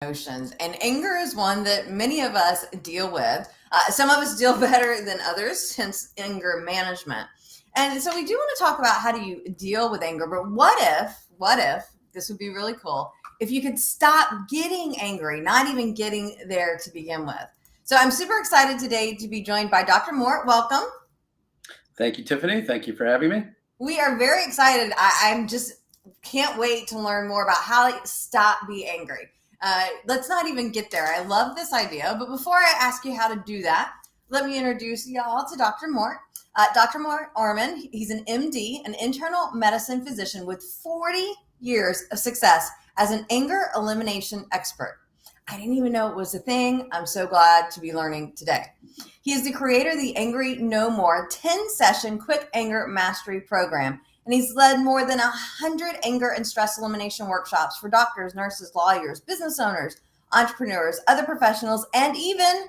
emotions, and anger is one that many of us deal with. Some of us deal better than others, hence anger management. And so we do want to talk about how do you deal with anger, but what if, this would be really cool, if you could stop getting angry, not even getting there to begin with. So I'm super excited today to be joined by Dr. Mort. Welcome. Thank you, Tiffany. Thank you for having me. We are very excited. I'm just can't wait to learn more about how to stop being angry. Let's not even get there. I love this idea. But before I ask you how to do that, let me introduce y'all to Dr. Mort. Dr. Mort Orman, he's an MD, an internal medicine physician with 40 years of success as an anger elimination expert. I didn't even know it was a thing. I'm so glad to be learning today. He is the creator of the Angry No More 10-session quick anger mastery program, and he's led more than 100 anger and stress elimination workshops for doctors, nurses, lawyers, business owners, entrepreneurs, other professionals, and even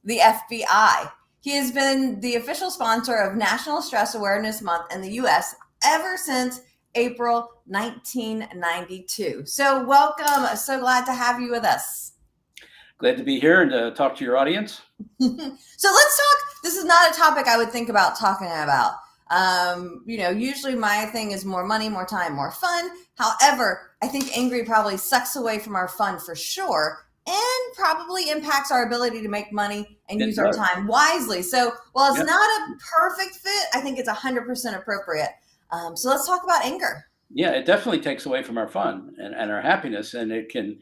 the FBI. He has been the official sponsor of National Stress Awareness Month in the U.S. ever since April 1992. So welcome. So glad to have you with us. Glad to be here and to talk to your audience. So let's talk. This is not a topic I would think about talking about. Usually my thing is more money, more time, more fun. However, I think angry probably sucks away from our fun for sure, and probably impacts our ability to make money and use our time wisely. So while it's not a perfect fit, I think it's 100% appropriate. So let's talk about anger. Yeah, it definitely takes away from our fun and our happiness. And it can,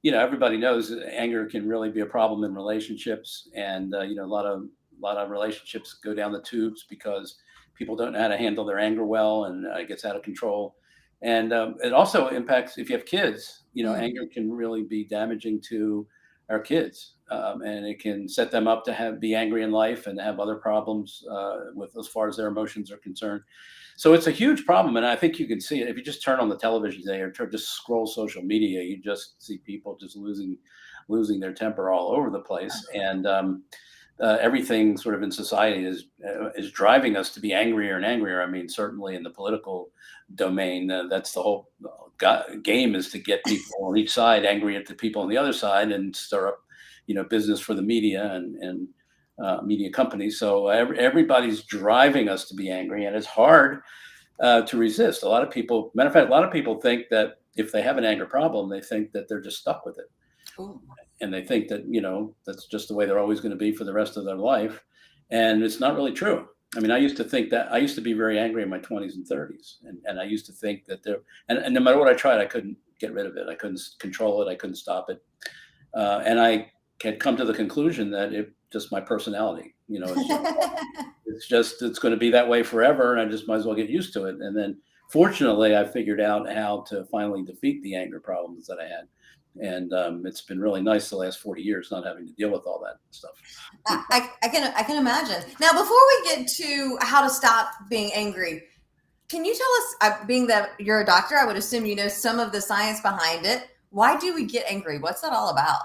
everybody knows that anger can really be a problem in relationships. And, a lot of relationships go down the tubes because people don't know how to handle their anger well, and it gets out of control. And it also impacts, if you have kids, anger can really be damaging to our kids. And it can set them up to be angry in life and have other problems with as far as their emotions are concerned. So it's a huge problem. And I think you can see it if you just turn on the television today or just scroll social media. You just see people just losing their temper all over the place. And everything sort of in society is driving us to be angrier and angrier. I mean, certainly in the political domain, that's the whole game, is to get people on each side angry at the people on the other side and stir up, business for the media and media companies. So everybody's driving us to be angry, and it's hard to resist. A lot of people think that if they have an anger problem, they think that they're just stuck with it. Ooh. And they think that, that's just the way they're always going to be for the rest of their life. And it's not really true. I mean, I used to be very angry in my 20s and 30s. And I used to think that and no matter what I tried, I couldn't get rid of it. I couldn't control it. I couldn't stop it. And I had come to the conclusion that it's just my personality, it's going to be that way forever. And I just might as well get used to it. And then fortunately, I figured out how to finally defeat the anger problems that I had. And it's been really nice the last 40 years not having to deal with all that stuff. I can imagine. Now, before we get to how to stop being angry, can you tell us, being that you're a doctor, I would assume you know some of the science behind it. Why do we get angry? What's that all about?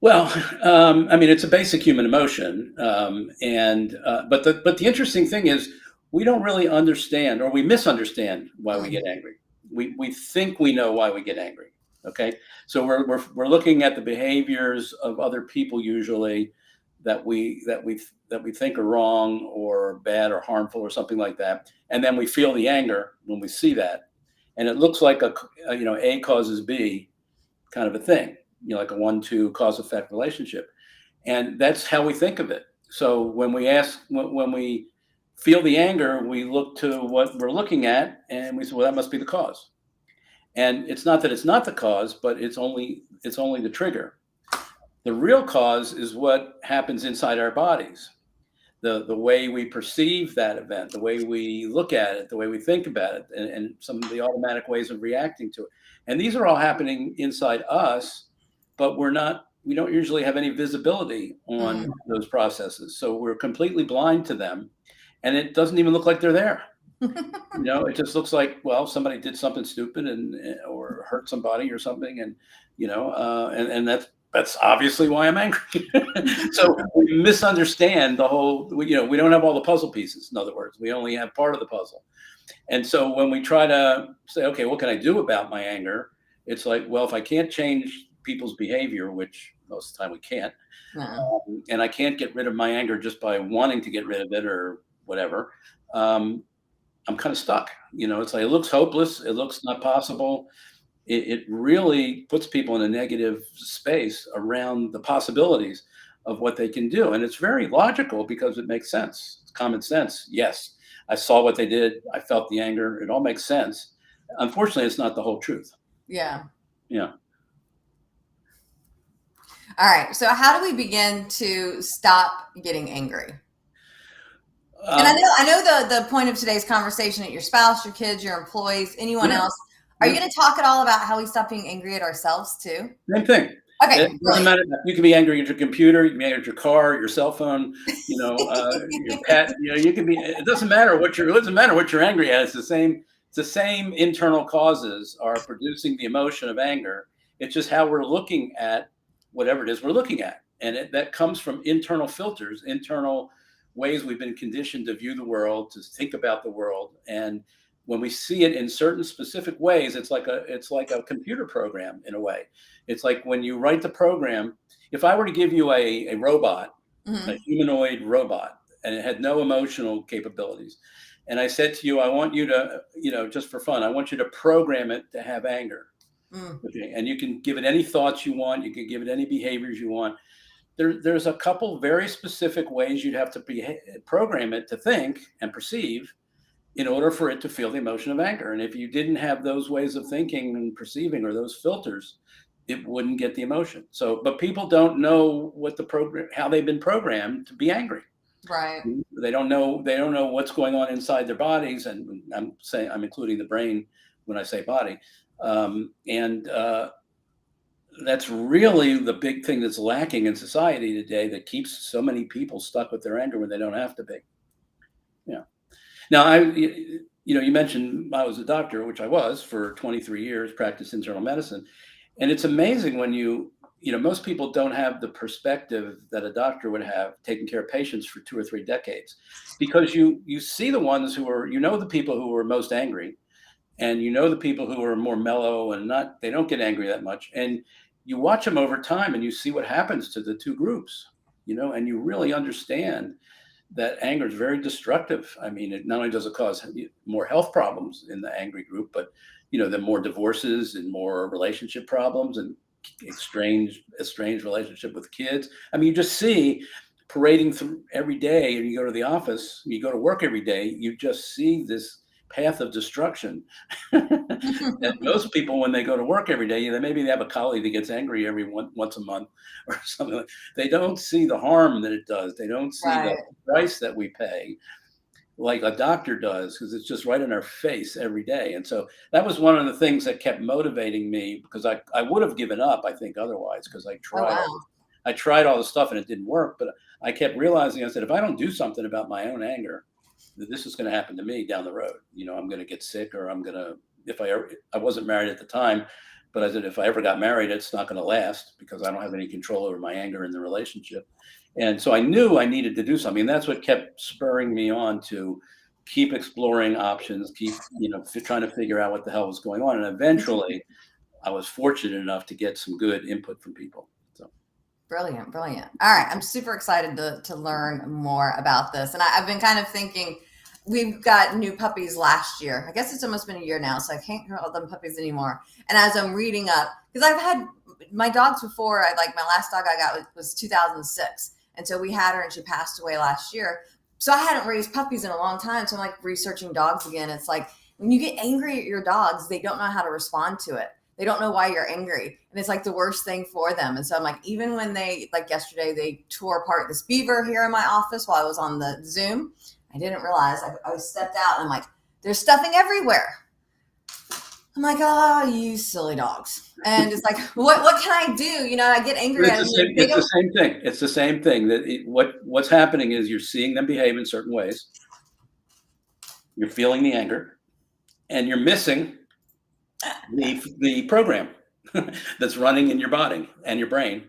Well, I mean, it's a basic human emotion. But the interesting thing is we don't really understand, or we misunderstand why we get angry. We think we know why we get angry. Okay, so we're looking at the behaviors of other people usually that we think are wrong or bad or harmful or something like that, and then we feel the anger when we see that, and it looks like A causes B kind of a thing, like a 1-2 cause-effect relationship, and that's how we think of it. So when we feel the anger, we look to what we're looking at, and we say, well, that must be the cause. And it's not that it's not the cause, but it's only the trigger. The real cause is what happens inside our bodies. The way we perceive that event, the way we look at it, the way we think about it, and some of the automatic ways of reacting to it. And these are all happening inside us, but we don't usually have any visibility on those processes. So we're completely blind to them, and it doesn't even look like they're there. It just looks like, well, somebody did something stupid or hurt somebody or something. And, and that's obviously why I'm angry. So we misunderstand the whole, we don't have all the puzzle pieces. In other words, we only have part of the puzzle. And so when we try to say, okay, what can I do about my anger? It's like, well, if I can't change people's behavior, which most of the time we can't, No. and I can't get rid of my anger just by wanting to get rid of it or whatever, um, I'm kind of stuck. It's like it looks hopeless. It looks not possible. It really puts people in a negative space around the possibilities of what they can do. And it's very logical because it makes sense. It's common sense. Yes, I saw what they did. I felt the anger. It all makes sense. Unfortunately, it's not the whole truth. Yeah. Yeah. All right. So how do we begin to stop getting angry? And I know the point of today's conversation at your spouse, your kids, your employees, anyone Yeah. else. Are you going to talk at all about how we stop being angry at ourselves too? Same thing. Okay. It doesn't matter. You can be angry at your computer. You can be angry at your car, your cell phone, your pet. You can be. It doesn't matter what you're angry at. It's the same. It's the same internal causes are producing the emotion of anger. It's just how we're looking at whatever it is we're looking at, and that comes from internal filters, internal ways we've been conditioned to view the world, to think about the world, and when we see it in certain specific ways, it's like a computer program in a way. It's like when you write the program. If I were to give you a robot, Mm-hmm. a humanoid robot, and it had no emotional capabilities, and I said to you, I want you to, just for fun, I want you to program it to have anger. Okay? And you can give it any thoughts you want. You can give it any behaviors you want. There's a couple very specific ways you'd have to program it to think and perceive in order for it to feel the emotion of anger. And if you didn't have those ways of thinking and perceiving or those filters, it wouldn't get the emotion. So, but people don't know how they've been programmed to be angry. Right. They don't know what's going on inside their bodies. And I'm including the brain when I say body. That's really the big thing that's lacking in society today that keeps so many people stuck with their anger when they don't have to be. Yeah. Now, you mentioned I was a doctor, which I was for 23 years, practiced internal medicine. And it's amazing when most people don't have the perspective that a doctor would have taking care of patients for 2 or 3 decades, because you see the ones who are, the people who are most angry, and the people who are more mellow and they don't get angry that much. And you watch them over time and you see what happens to the two groups, and you really understand that anger is very destructive. I mean, it not only does it cause more health problems in the angry group, but then more divorces and more relationship problems and estranged relationship with kids. I mean, you just see parading through every day, and you go to the office, you go to work every day, you just see this path of destruction. And most people, when they go to work every day, maybe they have a colleague that gets angry once a month or something. They don't see the harm that it does. They don't see the price that we pay like a doctor does, because it's just right in our face every day. And so that was one of the things that kept motivating me, because I would have given up, I think, otherwise, because I tried all the stuff and it didn't work. But I kept realizing, I said, if I don't do something about my own anger, this is going to happen to me down the road. I'm going to get sick, or I wasn't married at the time, but I said, if I ever got married, it's not going to last, because I don't have any control over my anger in the relationship. And so I knew I needed to do something. And that's what kept spurring me on to keep exploring options, keep, trying to figure out what the hell was going on. And eventually I was fortunate enough to get some good input from people. So. Brilliant. All right. I'm super excited to learn more about this. And I've been kind of thinking, we've got new puppies last year. I guess it's almost been a year now, so I can't call them puppies anymore. And as I'm reading up, because I've had my dogs before, my last dog I got was 2006. And so we had her and she passed away last year. So I hadn't raised puppies in a long time. So I'm researching dogs again. It's like when you get angry at your dogs, they don't know how to respond to it. They don't know why you're angry. And it's the worst thing for them. And so I'm even when they, yesterday, they tore apart this beaver here in my office while I was on the Zoom. I didn't realize I stepped out and I'm there's stuffing everywhere. I'm oh, you silly dogs. And it's what can I do? I get angry at them. It's the same thing. It's the same thing. What's happening is you're seeing them behave in certain ways. You're feeling the anger, and you're missing the program that's running in your body and your brain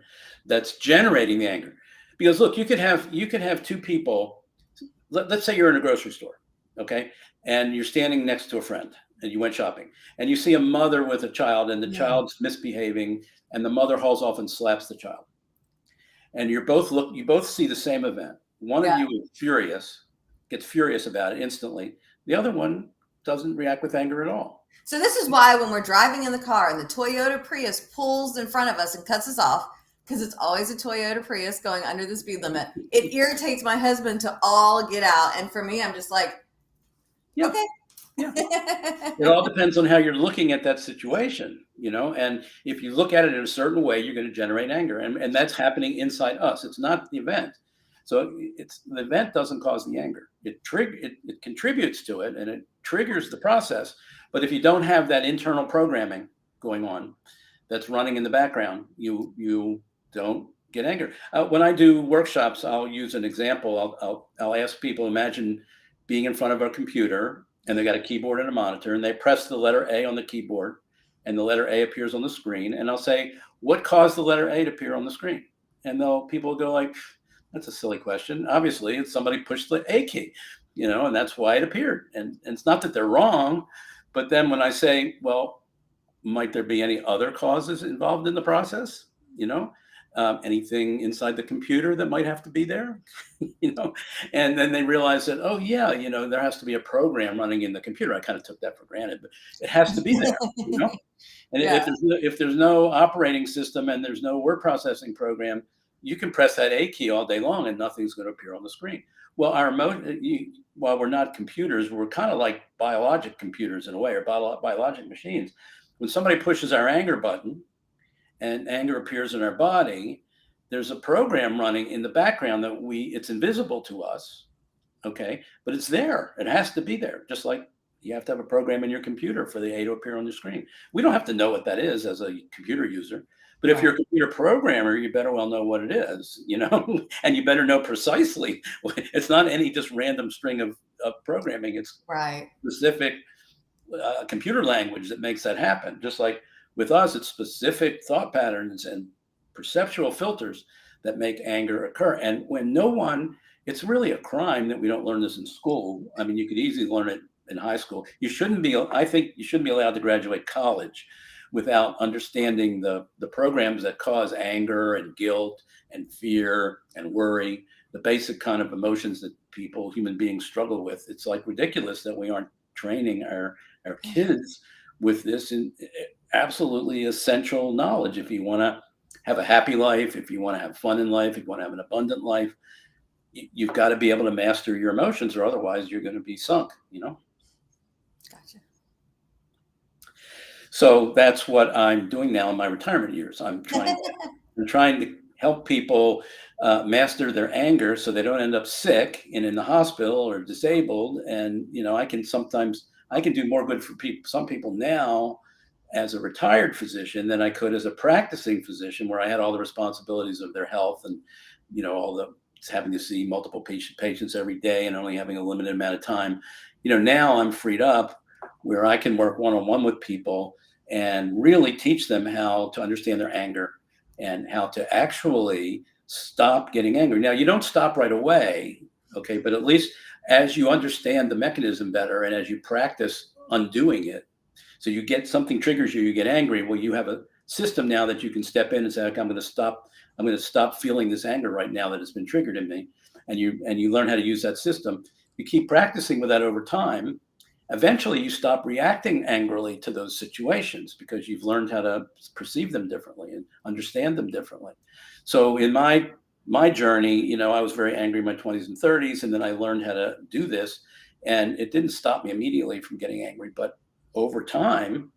that's generating the anger. Because look, you could have two people. Let's say you're in a grocery store, okay, and you're standing next to a friend, and you went shopping, and you see a mother with a child, and the Yeah. child's misbehaving, and the mother hauls off and slaps the child, and you both see the same event. One of Yeah. you is furious, gets furious about it instantly. The other one doesn't react with anger at all. So this is why when we're driving in the car and the Toyota Prius pulls in front of us and cuts us off, because it's always a Toyota Prius going under the speed limit, it irritates my husband to all get out. And for me, I'm just like, Yeah. okay. Yeah. It all depends on how you're looking at that situation, and if you look at it in a certain way, you're going to generate anger. And that's happening inside us. It's not the event. So the event doesn't cause the anger. It contributes to it, and it triggers the process. But if you don't have that internal programming going on that's running in the background, you don't get anger. When I do workshops, I'll use an example. I'll ask people, imagine being in front of a computer, and they got a keyboard and a monitor, and they press the letter A on the keyboard, and the letter A appears on the screen. And I'll say, what caused the letter A to appear on the screen? And people go like, that's a silly question. Obviously, it's somebody pushed the A key, and that's why it appeared. And it's not that they're wrong, but then when I say, well, might there be any other causes involved in the process? Anything inside the computer that might have to be there, and then they realize that, oh yeah, there has to be a program running in the computer. I kind of took that for granted, but it has to be there, And Yeah. if there's no operating system and there's no word processing program, you can press that A key all day long and nothing's going to appear on the screen. Well, while we're not computers, we're kind of like biologic computers in a way, or biologic machines. When somebody pushes our anger button, and anger appears in our body, there's a program running in the background that it's invisible to us, okay? But it's there. It has to be there. Just like you have to have a program in your computer for the A to appear on your screen. We don't have to know what that is as a computer user. But if you're a computer programmer, you better well know what it is, and you better know precisely. It's not any just random string of programming. It's Right. specific computer language that makes that happen. Just like with us, it's specific thought patterns and perceptual filters that make anger occur. And when it's really a crime that we don't learn this in school. I mean, you could easily learn it in high school. I think you shouldn't be allowed to graduate college without understanding the programs that cause anger and guilt and fear and worry, the basic kind of emotions that human beings struggle with. It's like ridiculous that we aren't training our kids with this absolutely essential knowledge. If you want to have a happy life, if you want to have fun in life, if you want to have an abundant life, you've got to be able to master your emotions, or otherwise you're going to be sunk, Gotcha. So that's what I'm doing now in my retirement years. I'm trying to help people master their anger so they don't end up sick and in the hospital or disabled. And, I can do more good for some people now as a retired physician than I could as a practicing physician, where I had all the responsibilities of their health and, having to see multiple patients every day and only having a limited amount of time. Now I'm freed up where I can work one-on-one with people and really teach them how to understand their anger and how to actually stop getting angry. Now, you don't stop right away, okay, but at least as you understand the mechanism better and as you practice undoing it, so you get something triggers you get angry. Well, you have a system now that you can step in and say, okay, I'm going to stop feeling this anger right now that has been triggered in me. And you learn how to use that system. You keep practicing with that over time. Eventually you stop reacting angrily to those situations because you've learned how to perceive them differently and understand them differently. So in my journey, I was very angry in my 20s and 30s, and then I learned how to do this, and it didn't stop me immediately from getting angry. But over time,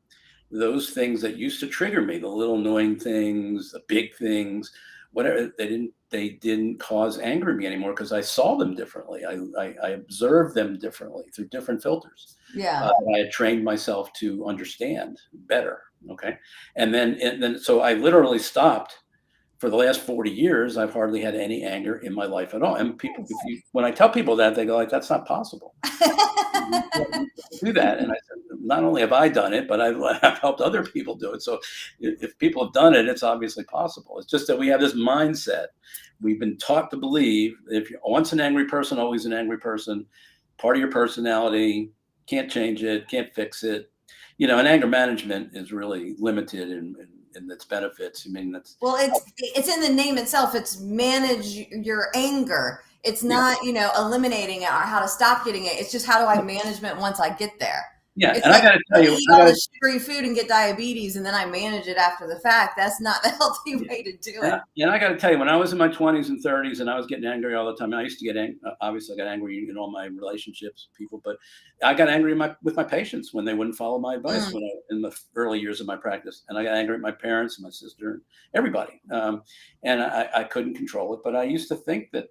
those things that used to trigger me, the little annoying things, the big things, whatever, they didn't cause anger in me anymore because I saw them differently. I observed them differently through different filters. Yeah. I had trained myself to understand better. Okay. And then, so I literally stopped. For the last 40 years, I've hardly had any anger in my life at all. And people, when I tell people that, they go like, that's not possible. Do that. And I said, not only have I done it, but I've helped other people do it. So if people have done it, it's obviously possible. It's just that we have this mindset. We've been taught to believe if you're once an angry person, always an angry person, part of your personality, can't change it, can't fix it. and anger management is really limited in its benefits. I mean, that's Well, it's in the name itself. It's manage your anger. It's yeah, not, eliminating it or how to stop getting it. It's just how do I manage it once I get there. yeah. It's And I like got to tell I you, eat all this sugary food and get diabetes, and then I manage it after the fact. That's not the healthy way to do it. and I got to tell you, when I was in my 20s and 30s, and I was getting angry all the time, I used to get obviously I got angry in all my relationships, with people, but I got angry with my patients when they wouldn't follow my advice in the early years of my practice, and I got angry at my parents and my sister and everybody, and I couldn't control it. But I used to think that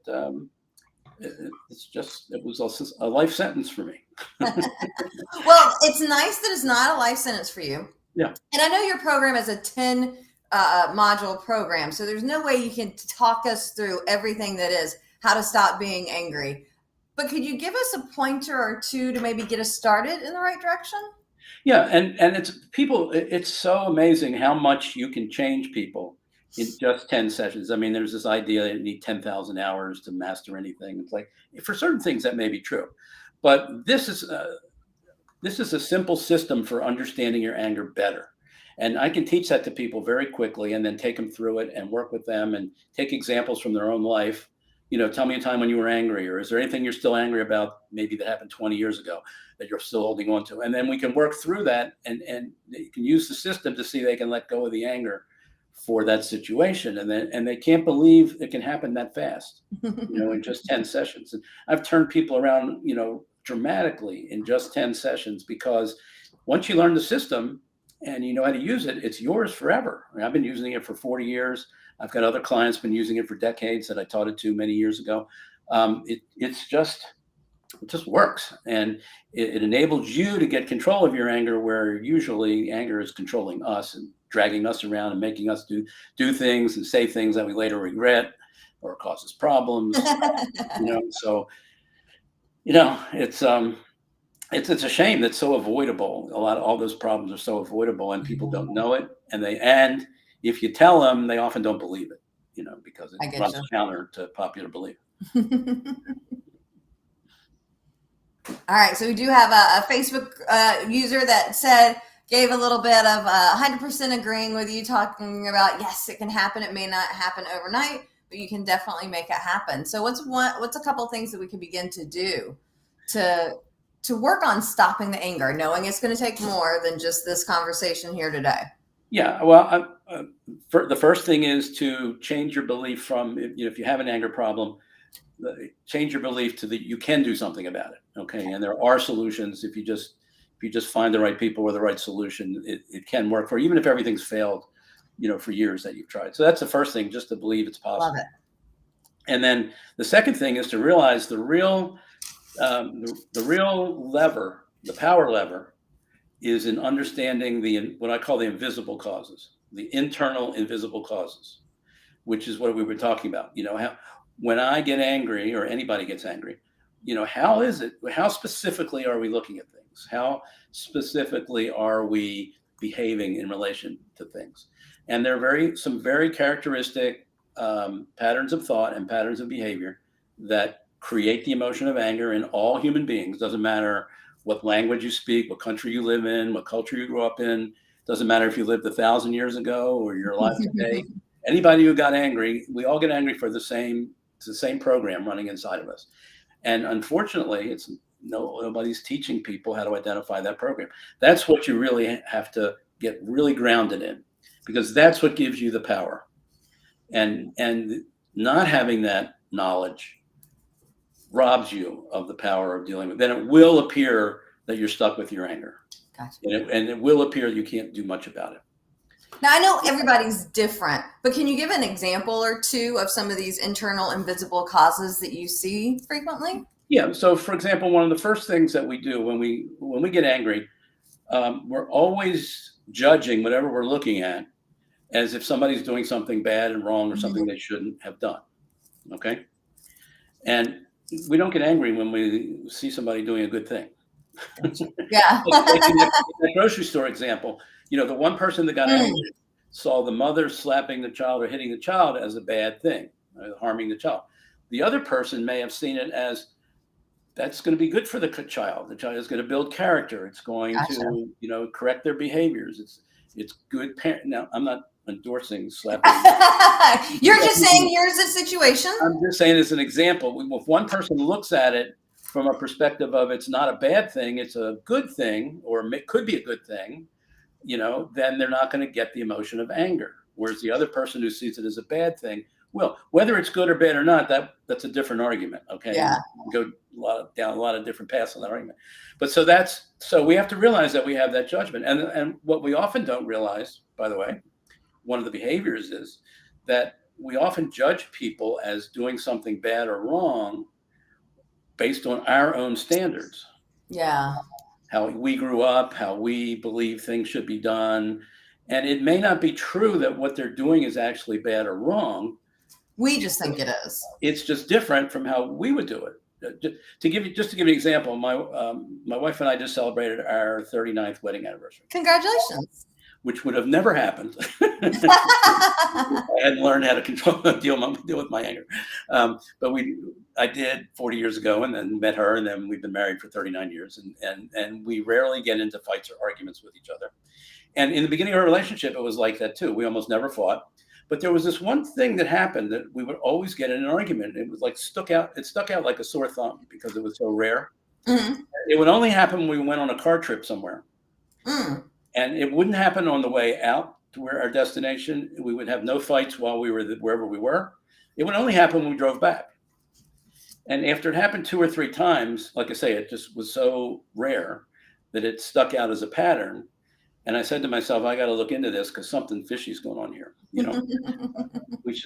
it was a life sentence for me. Well, it's nice that it's not a life sentence for you. Yeah. And I know your program is a 10 module program, so there's no way you can talk us through everything that is how to stop being angry. But could you give us a pointer or two to maybe get us started in the right direction? Yeah, and it's so amazing how much you can change people in just 10 sessions. I mean, there's this idea that you need 10,000 hours to master anything. It's like, for certain things that may be true, but this is a simple system for understanding your anger better. And I can teach that to people very quickly and then take them through it and work with them and take examples from their own life. Tell me a time when you were angry, or is there anything you're still angry about, maybe that happened 20 years ago that you're still holding on to? And then we can work through that, and you can use the system to see they can let go of the anger for that situation. And they can't believe it can happen that fast, in just 10 sessions. And I've turned people around, dramatically in just 10 sessions, because once you learn the system and you know how to use it, it's yours forever. I mean, I've been using it for 40 years. I've got other clients been using it for decades that I taught it to many years ago. It just works, and it enables you to get control of your anger, where usually anger is controlling us and dragging us around and making us do things and say things that we later regret or causes problems. So it's a shame that's so avoidable. All those problems are so avoidable, and people don't know it, and if you tell them, they often don't believe it, because it runs counter to popular belief. All right, so we do have a Facebook user that gave a little bit of 100% agreeing with you, talking about, yes, it can happen. It may not happen overnight, but you can definitely make it happen. So what's a couple of things that we can begin to do to work on stopping the anger, knowing it's going to take more than just this conversation here today? Yeah, well, the first thing is to change your belief from, if you have an anger problem, change your belief to that you can do something about it. Okay, and there are solutions. If you just find the right people or the right solution, it can work for, even if everything's failed, for years that you've tried. So that's the first thing, just to believe it's possible. Love it. And then the second thing is to realize the real lever, the power lever, is in understanding what I call the invisible causes, the internal invisible causes, which is what we were talking about. When I get angry, or anybody gets angry, how specifically are we looking at things? How specifically are we behaving in relation to things? And there are some very characteristic patterns of thought and patterns of behavior that create the emotion of anger in all human beings. Doesn't matter what language you speak, what country you live in, what culture you grew up in. Doesn't matter if you lived 1,000 years ago or you're alive today. Anybody who got angry, we all get angry for the same program running inside of us. And unfortunately, nobody's teaching people how to identify that program. That's what you really have to get really grounded in, because that's what gives you the power. And not having that knowledge robs you of the power of dealing with. Then it will appear that you're stuck with your anger. Gotcha. And it will appear you can't do much about it. Now, I know everybody's different, but can you give an example or two of some of these internal invisible causes that you see frequently? Yeah. So, for example, one of the first things that we do when we get angry, we're always judging whatever we're looking at as if somebody's doing something bad and wrong, or something they shouldn't have done. Okay. And we don't get angry when we see somebody doing a good thing. Yeah. Like in the grocery store example, the one person that got angry saw the mother slapping the child or hitting the child as a bad thing, harming the child. The other person may have seen it as that's going to be good for the child. The child is going to build character. It's going Gotcha. to, correct their behaviors. It's good parent. Now, I'm not endorsing slapping. You're just saying here's a situation. I'm just saying as an example. If one person looks at it from a perspective of it's not a bad thing, it's a good thing, or it could be a good thing, then they're not going to get the emotion of anger. Whereas the other person who sees it as a bad thing, well, whether it's good or bad or not, that's a different argument. Okay. Yeah. Go down a lot of different paths on that argument. But so we have to realize that we have that judgment. And what we often don't realize, by the way, one of the behaviors is that we often judge people as doing something bad or wrong based on our own standards. Yeah. How we grew up, how we believe things should be done. And it may not be true that what they're doing is actually bad or wrong. We just think it is. It's just different from how we would do it. To give you an example, my wife and I just celebrated our 39th wedding anniversary. Congratulations. Which would have never happened. I hadn't learned how to deal with my anger. But I did 40 years ago, and then met her, and then we've been married for 39 years, and we rarely get into fights or arguments with each other. And in the beginning of our relationship, it was like that too. We almost never fought. But there was this one thing that happened that we would always get in an argument. It was like it stuck out like a sore thumb because it was so rare. Mm-hmm. It would only happen when we went on a car trip somewhere. Mm. And it wouldn't happen on the way out to where our destination. We would have no fights while we were wherever we were. It would only happen when we drove back. And after it happened 2 or 3 times, like I say, it just was so rare that it stuck out as a pattern. And I said to myself, I got to look into this because something fishy is going on here.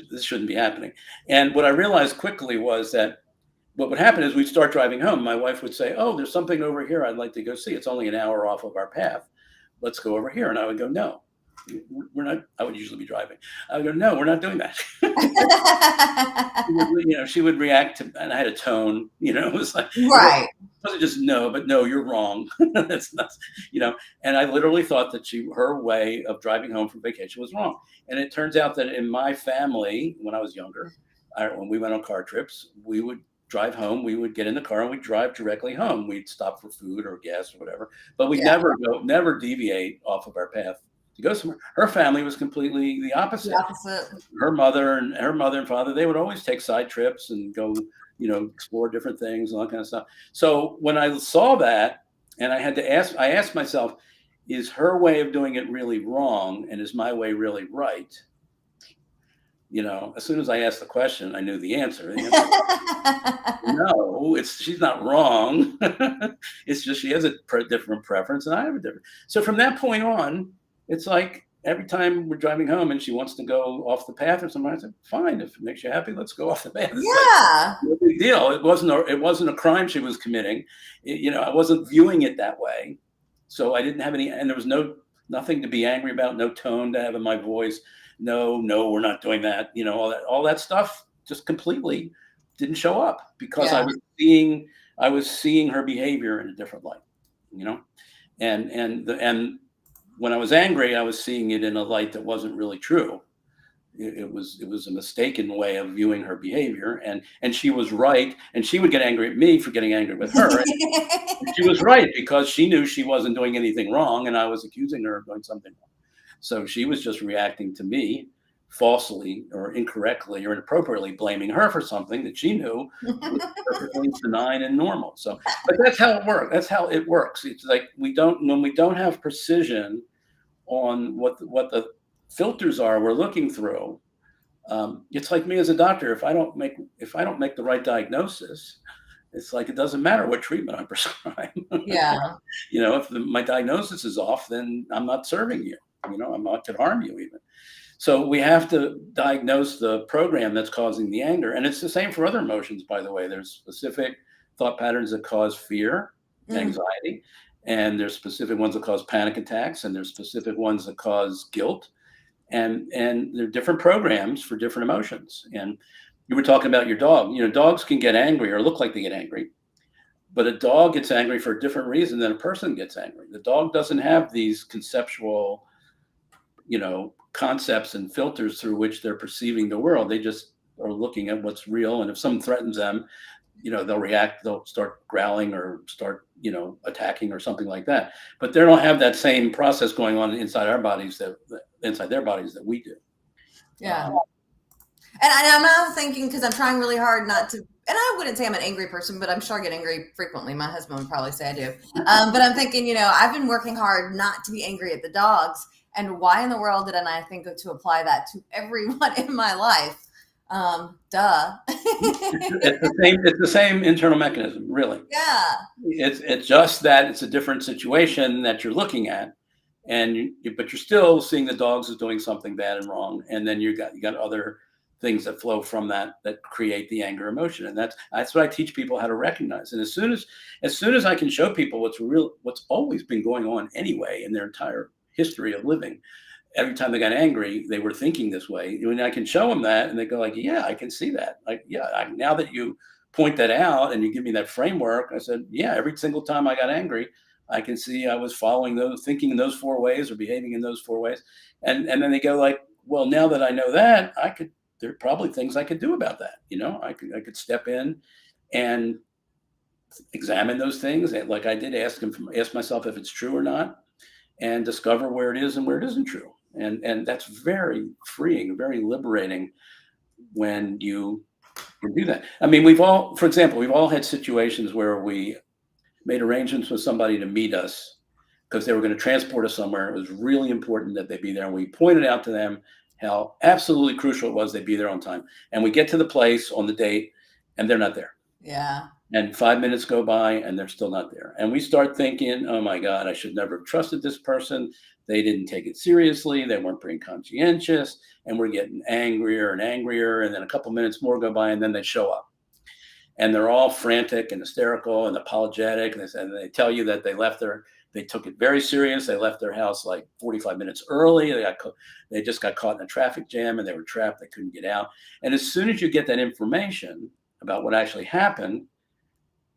This shouldn't be happening. And what I realized quickly was that what would happen is we'd start driving home. My wife would say, oh, there's something over here I'd like to go see. It's only an hour off of our path. Let's go over here. And I would go, no, we're not. I would usually be driving. I would go, no, we're not doing that. She would react to, and I had a tone, it was like, right. It wasn't just no, but no, you're wrong. That's not, and I literally thought that her way of driving home from vacation was wrong. And it turns out that in my family, when I was younger, when we went on car trips, we would drive home. We would get in the car and we'd drive directly home. We'd stop for food or gas or whatever, but we'd never deviate off of our path to go somewhere. Her family was completely the opposite. Her mother and father, they would always take side trips and go, explore different things and all that kind of stuff. So when I saw that, and I asked myself, is her way of doing it really wrong? And is my way really right? As soon as I asked the question, I knew the answer. No, she's not wrong. It's just she has a different preference and I have a different. So from that point on, it's like every time we're driving home and she wants to go off the path or something, I said, fine, if it makes you happy, let's go off the path. Yeah. No big deal. It wasn't a crime she was committing. I wasn't viewing it that way. So I didn't have any, and there was nothing to be angry about, no tone to have in my voice. No, we're not doing that. All that stuff just completely didn't show up because I was seeing her behavior in a different light, and when I was angry, I was seeing it in a light that wasn't really true. It was a mistaken way of viewing her behavior, and she was right, and she would get angry at me for getting angry with her. And she was right because she knew she wasn't doing anything wrong, and I was accusing her of doing something wrong. So she was just reacting to me falsely or incorrectly or inappropriately, blaming her for something that she knew was perfectly benign and normal. So, but that's how it works. That's how it works. It's like when we don't have precision on what the filters are we're looking through. It's like me as a doctor. If I don't make the right diagnosis, it's like it doesn't matter what treatment I prescribe. Yeah. If my diagnosis is off, then I'm not serving you. I could harm you even. So we have to diagnose the program that's causing the anger. And it's the same for other emotions, by the way. There's specific thought patterns that cause fear, anxiety, and there's specific ones that cause panic attacks, and there's specific ones that cause guilt. And there are different programs for different emotions. And you were talking about your dog. Dogs can get angry or look like they get angry. But a dog gets angry for a different reason than a person gets angry. The dog doesn't have these conceptual concepts and filters through which they're perceiving the world. They just are looking at what's real. And if someone threatens them, they'll react, they'll start growling or start, attacking or something like that. But they don't have that same process going on inside our bodies inside their bodies that we do. Yeah. And I'm now thinking, because I'm trying really hard not to, and I wouldn't say I'm an angry person, but I'm sure I get angry frequently. My husband would probably say I do. But I'm thinking, I've been working hard not to be angry at the dogs. And why in the world didn't I think to apply that to everyone in my life? Duh. It's the same internal mechanism, really. Yeah. It's just that it's a different situation that you're looking at, but you're still seeing the dogs as doing something bad and wrong, and then you got other things that flow from that create the anger emotion, and that's what I teach people how to recognize. And as soon as I can show people what's always been going on anyway in their entire history of living, every time they got angry, they were thinking this way. When I can show them that, and they go like, "Yeah, I can see that." Like, yeah, now that you point that out and you give me that framework, I said, "Yeah, every single time I got angry, I can see I was thinking in those 4 ways or behaving in those 4 ways." And then they go like, "Well, now that I know that, there are probably things I could do about that. I could step in and examine those things, and like I did, ask myself if it's true or not, and discover where it is and where it isn't true." And that's very freeing, very liberating when you can do that. I mean, for example, we've all had situations where we made arrangements with somebody to meet us because they were going to transport us somewhere. It was really important that they be there. And we pointed out to them how absolutely crucial it was they be there on time. And we get to the place on the date and they're not there. Yeah. And 5 minutes go by and they're still not there. And we start thinking, oh my God, I should never have trusted this person. They didn't take it seriously. They weren't being conscientious. And we're getting angrier and angrier. And then a couple minutes more go by and then they show up. And they're all frantic and hysterical and apologetic. And they tell you that they took it very serious. They left their house like 45 minutes early. They just got caught in a traffic jam and they were trapped. They couldn't get out. And as soon as you get that information about what actually happened,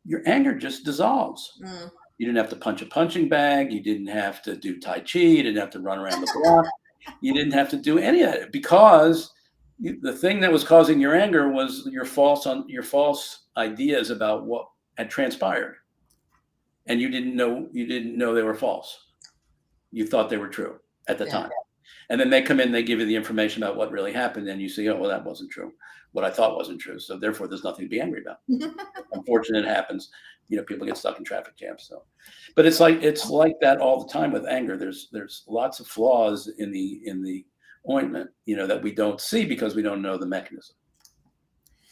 your anger just dissolves. Mm. You didn't have to punch a punching bag. You didn't have to do Tai Chi. You didn't have to run around the block. You didn't have to do any of that because the thing that was causing your anger was your false ideas about what had transpired. And you didn't know they were false. You thought they were true at the time. And then they come in, they give you the information about what really happened, and you say, oh, well, that wasn't true. What I thought wasn't true. So therefore, there's nothing to be angry about. Unfortunately, it happens. People get stuck in traffic jams. So, but it's like that all the time with anger. There's lots of flaws in the ointment, that we don't see because we don't know the mechanism.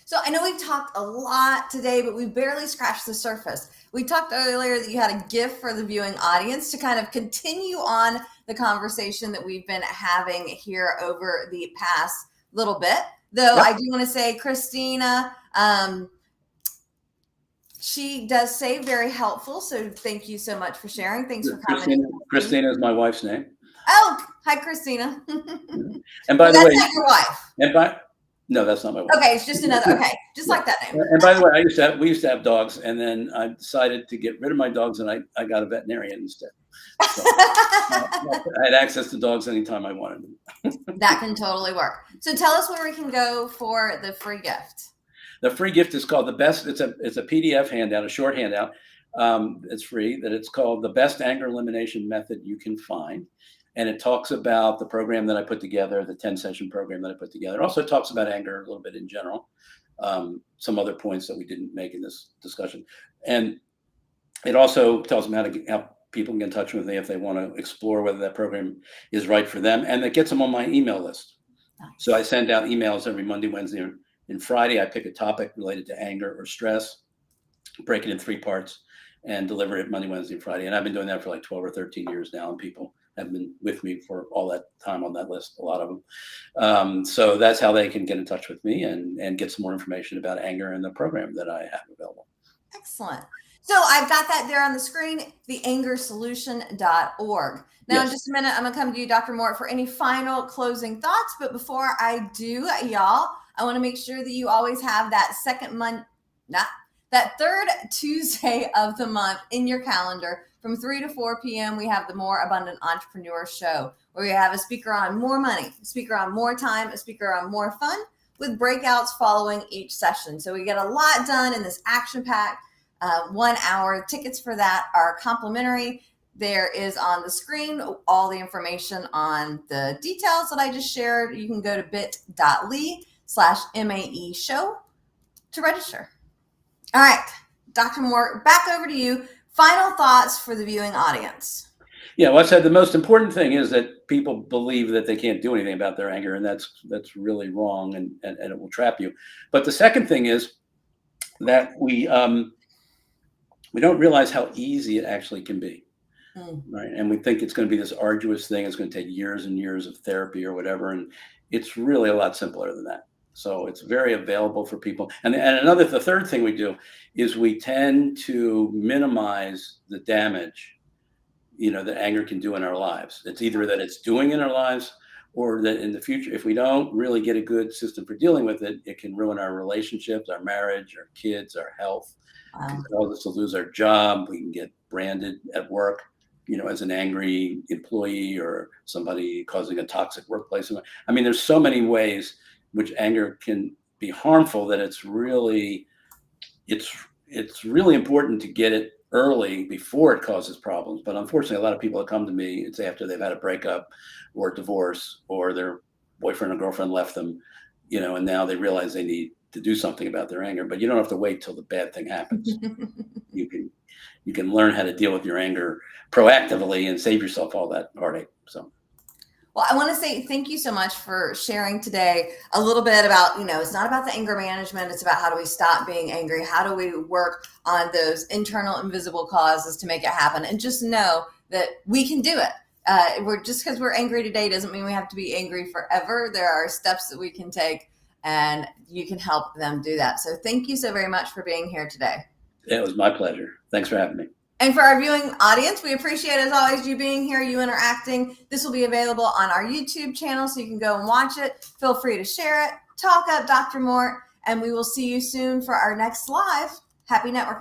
So I know we've talked a lot today, but we barely scratched the surface. We talked earlier that you had a gift for the viewing audience to kind of continue on the conversation that we've been having here over the past little bit. Though I do want to say, Christina, she does say very helpful. So thank you so much for sharing. Thanks for coming. Christina is my wife's name. Oh, hi, Christina. And by the way, that's not your wife. No, that's not my wife. Okay, it's just another. Okay, just like that name. And by the way, we used to have dogs, and then I decided to get rid of my dogs, and I got a veterinarian instead. So, I had access to dogs anytime I wanted them. That can totally work. So tell us where we can go for the free gift. The free gift is called the best. It's a PDF handout, a short handout. It's free. That it's called the best anger elimination method you can find. And it talks about the program that I put together, the 10-session program that I put together. It also talks about anger a little bit in general, some other points that we didn't make in this discussion. And it also tells them how people can get in touch with me if they want to explore whether that program is right for them. And it gets them on my email list. Nice. So I send out emails every Monday, Wednesday, and Friday. I pick a topic related to anger or stress, break it in 3 parts, and deliver it Monday, Wednesday, and Friday. And I've been doing that for like 12 or 13 years now, and people have been with me for all that time on that list, a lot of them. So that's how they can get in touch with me and get some more information about anger and the program that I have available. Excellent. So I've got that there on the screen, theangersolution.org. Now, in just a minute, I'm going to come to you, Dr. Mort, for any final closing thoughts. But before I do, y'all, I want to make sure that you always have that that third Tuesday of the month in your calendar. From 3 to 4 p.m., we have the More Abundant Entrepreneur Show, where we have a speaker on more money, a speaker on more time, a speaker on more fun, with breakouts following each session. So we get a lot done in this action-packed 1 hour. Tickets for that are complimentary. There is on the screen all the information on the details that I just shared. You can go to bit.ly/MAE show to register. All right, Dr. Mort, back over to you. Final thoughts for the viewing audience. Yeah, well, I said the most important thing is that people believe that they can't do anything about their anger, and that's really wrong, and it will trap you. But the second thing is that we don't realize how easy it actually can be. Right. And we think it's going to be this arduous thing. It's going to take years and years of therapy or whatever. And it's really a lot simpler than that. So it's very available for people. And the third thing we do is we tend to minimize the damage, that anger can do in our lives. It's either that it's doing in our lives, or that in the future, if we don't really get a good system for dealing with it, it can ruin our relationships, our marriage, our kids, our health. It can cause us to lose our job. We can get branded at work, as an angry employee or somebody causing a toxic workplace. I mean, there's so many ways which anger can be harmful that it's really important to get it early before it causes problems. But unfortunately, a lot of people that come to me, it's after they've had a breakup or a divorce, or their boyfriend or girlfriend left them, and now they realize they need to do something about their anger. But you don't have to wait till the bad thing happens. You can learn how to deal with your anger proactively and save yourself all that heartache. So, well, I want to say thank you so much for sharing today a little bit about, it's not about the anger management. It's about how do we stop being angry? How do we work on those internal invisible causes to make it happen? And just know that we can do it. Just because we're angry today doesn't mean we have to be angry forever. There are steps that we can take, and you can help them do that. So thank you so very much for being here today. It was my pleasure. Thanks for having me. And for our viewing audience, we appreciate, as always, you being here, you interacting. This will be available on our YouTube channel, so you can go and watch it. Feel free to share it. Talk up Dr. Mort, and we will see you soon for our next live. Happy networking.